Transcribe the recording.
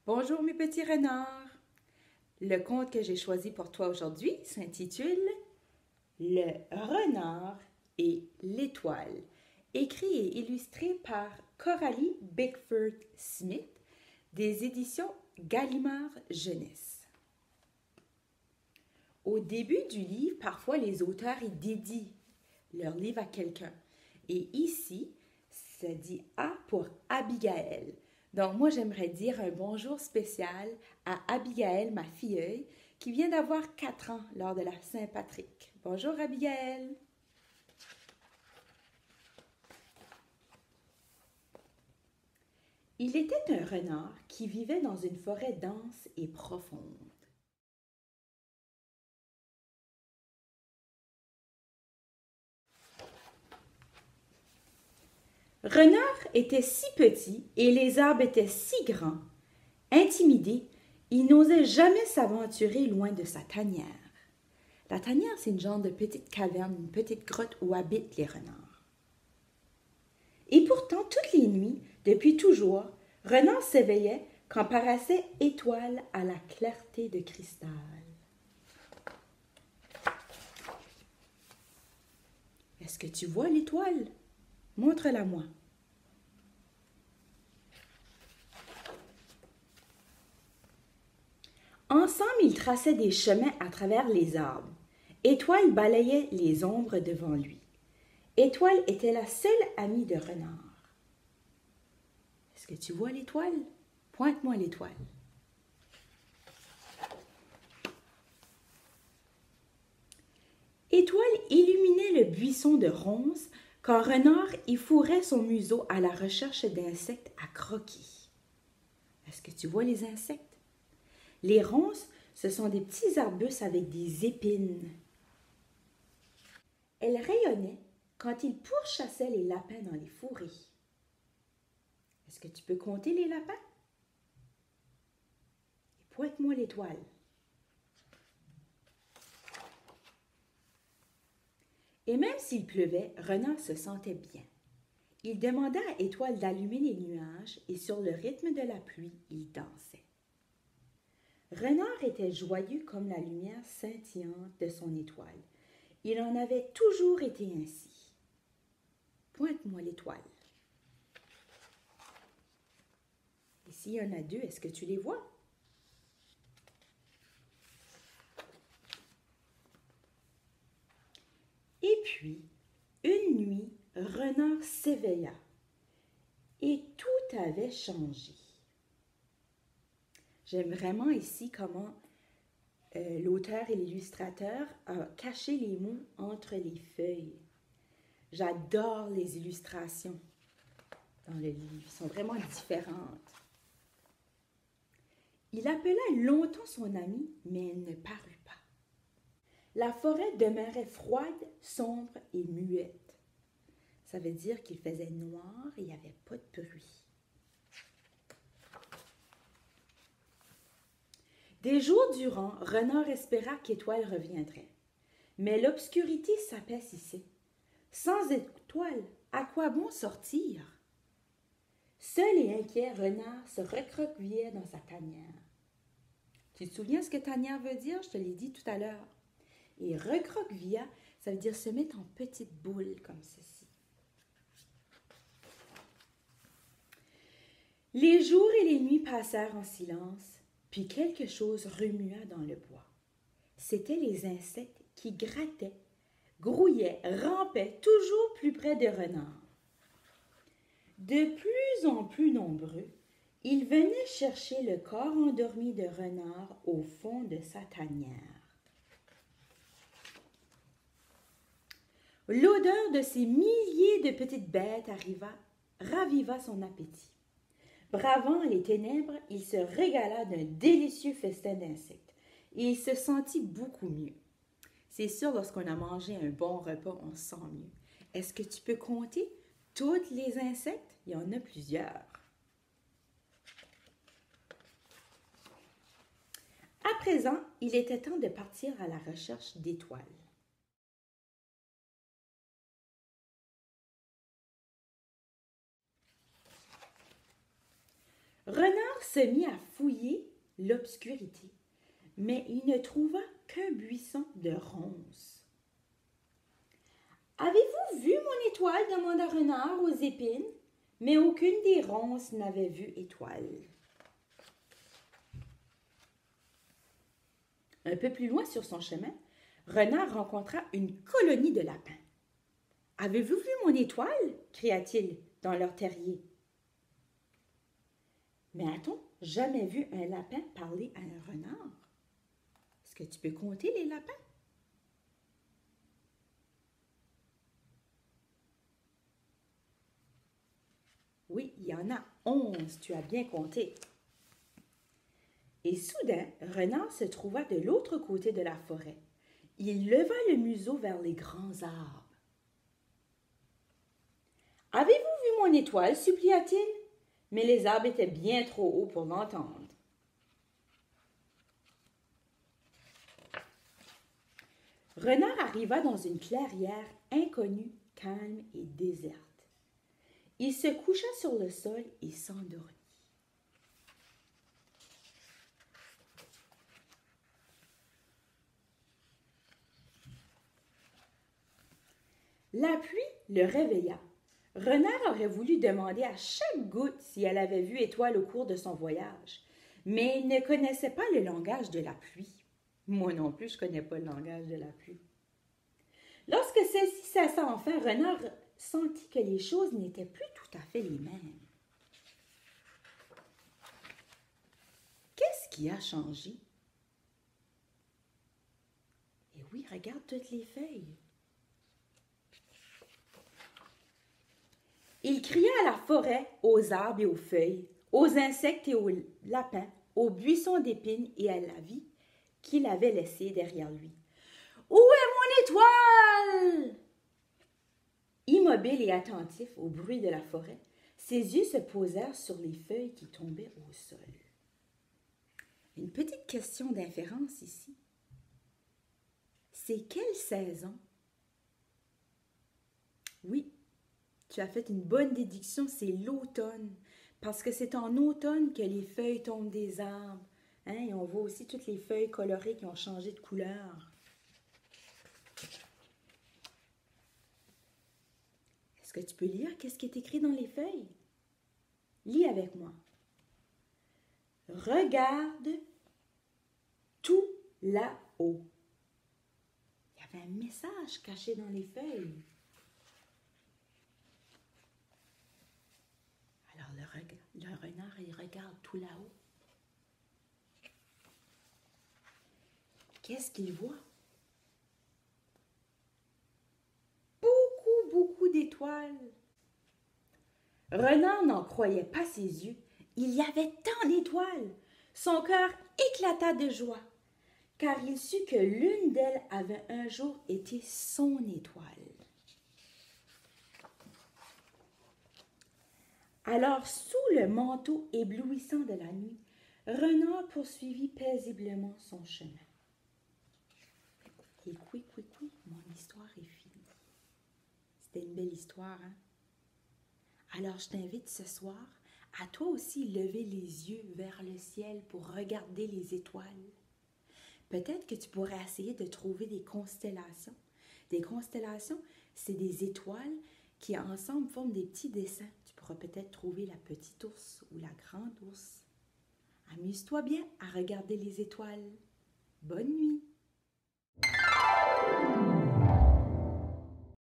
Bonjour mes petits renards. Le conte que j'ai choisi pour toi aujourd'hui s'intitule Le renard et l'étoile, écrit et illustré par Coralie Bickford Smith des éditions Gallimard Jeunesse. Au début du livre, parfois les auteurs y dédient leur livre à quelqu'un. Et ici, ça dit A pour Abigail. Donc, moi, j'aimerais dire un bonjour spécial à Abigail, ma filleule, qui vient d'avoir 4 ans lors de la Saint-Patrick. Bonjour, Abigail! Il était un renard qui vivait dans une forêt dense et profonde. Renard était si petit et les arbres étaient si grands. Intimidé, il n'osait jamais s'aventurer loin de sa tanière. La tanière, c'est une genre de petite caverne, une petite grotte où habitent les renards. Et pourtant, toutes les nuits, depuis toujours, Renard s'éveillait quand paraissait Étoile à la clarté de cristal. Est-ce que tu vois l'étoile? Montre-la-moi. Ensemble, ils traçaient des chemins à travers les arbres. Étoile balayait les ombres devant lui. Étoile était la seule amie de Renard. Est-ce que tu vois l'étoile? Pointe-moi l'étoile. Étoile illuminait le buisson de ronces quand Renard y fourrait son museau à la recherche d'insectes à croquer. Est-ce que tu vois les insectes? Les ronces, ce sont des petits arbustes avec des épines. Elles rayonnaient quand il pourchassait les lapins dans les fourrés. Est-ce que tu peux compter les lapins? Et pointe-moi l'étoile. Et même s'il pleuvait, Renard se sentait bien. Il demanda à Étoile d'allumer les nuages et sur le rythme de la pluie, il dansait. Renard était joyeux comme la lumière scintillante de son étoile. Il en avait toujours été ainsi. Pointe-moi l'étoile. Et s'il y en a deux, est-ce que tu les vois? Et puis, une nuit, Renard s'éveilla et tout avait changé. J'aime vraiment ici comment l'auteur et l'illustrateur ont caché les mots entre les feuilles. J'adore les illustrations dans le livre. Elles sont vraiment différentes. Il appela longtemps son amie, mais elle ne parut pas. La forêt demeurait froide, sombre et muette. Ça veut dire qu'il faisait noir et il n'y avait pas de bruit. Des jours durant, Renard espéra qu'Étoile reviendrait. Mais l'obscurité s'apaisissait. Sans Étoile, à quoi bon sortir? Seul et inquiet, Renard se recroquevillait dans sa tanière. Tu te souviens ce que tanière veut dire? Je te l'ai dit tout à l'heure. Et recroquevilla, ça veut dire se mettre en petite boule comme ceci. Les jours et les nuits passèrent en silence, puis quelque chose remua dans le bois. C'étaient les insectes qui grattaient, grouillaient, rampaient toujours plus près de Renard. De plus en plus nombreux, ils venaient chercher le corps endormi de Renard au fond de sa tanière. L'odeur de ces milliers de petites bêtes raviva son appétit. Bravant les ténèbres, il se régala d'un délicieux festin d'insectes et il se sentit beaucoup mieux. C'est sûr, lorsqu'on a mangé un bon repas, on se sent mieux. Est-ce que tu peux compter tous les insectes? Il y en a plusieurs. À présent, il était temps de partir à la recherche d'étoiles. Renard se mit à fouiller l'obscurité, mais il ne trouva qu'un buisson de ronces. « Avez-vous vu mon étoile? » demanda Renard aux épines, mais aucune des ronces n'avait vu étoile. Un peu plus loin sur son chemin, Renard rencontra une colonie de lapins. « Avez-vous vu mon étoile? » cria-t-il dans leur terrier. Mais a-t-on jamais vu un lapin parler à un renard? Est-ce que tu peux compter les lapins? Oui, il y en a 11, tu as bien compté. Et soudain, Renard se trouva de l'autre côté de la forêt. Il leva le museau vers les grands arbres. « Avez-vous vu mon étoile? » supplia-t-il, mais les arbres étaient bien trop hauts pour l'entendre. Renard arriva dans une clairière inconnue, calme et déserte. Il se coucha sur le sol et s'endormit. La pluie le réveilla. Renard aurait voulu demander à chaque goutte si elle avait vu Étoile au cours de son voyage, mais il ne connaissait pas le langage de la pluie. Moi non plus, je ne connais pas le langage de la pluie. Lorsque celle-ci cessa enfin, Renard sentit que les choses n'étaient plus tout à fait les mêmes. Qu'est-ce qui a changé? Et oui, regarde toutes les feuilles. Il cria à la forêt, aux arbres et aux feuilles, aux insectes et aux lapins, aux buissons d'épines et à la vie qu'il avait laissée derrière lui. « Où est mon étoile? » Immobile et attentif au bruit de la forêt, ses yeux se posèrent sur les feuilles qui tombaient au sol. Une petite question d'inférence ici. C'est quelle saison? Oui, tu as fait une bonne déduction, c'est l'automne, parce que c'est en automne que les feuilles tombent des arbres. Hein, et on voit aussi toutes les feuilles colorées qui ont changé de couleur. Est-ce que tu peux lire qu'est-ce qui est écrit dans les feuilles? Lis avec moi. Regarde tout là-haut. Il y avait un message caché dans les feuilles. Alors le renard, il regarde tout là-haut. Qu'est-ce qu'il voit? Beaucoup d'étoiles. Renard n'en croyait pas ses yeux. Il y avait tant d'étoiles. Son cœur éclata de joie, car il sut que l'une d'elles avait un jour été son étoile. Alors, sous le manteau éblouissant de la nuit, Renard poursuivit paisiblement son chemin. Et oui, mon histoire est finie. C'était une belle histoire, hein? Alors, je t'invite ce soir à toi aussi lever les yeux vers le ciel pour regarder les étoiles. Peut-être que tu pourrais essayer de trouver des constellations. Des constellations, c'est des étoiles qui ensemble forment des petits dessins. Tu pourras peut-être trouver la petite ours ou la grande ours. Amuse-toi bien à regarder les étoiles. Bonne nuit!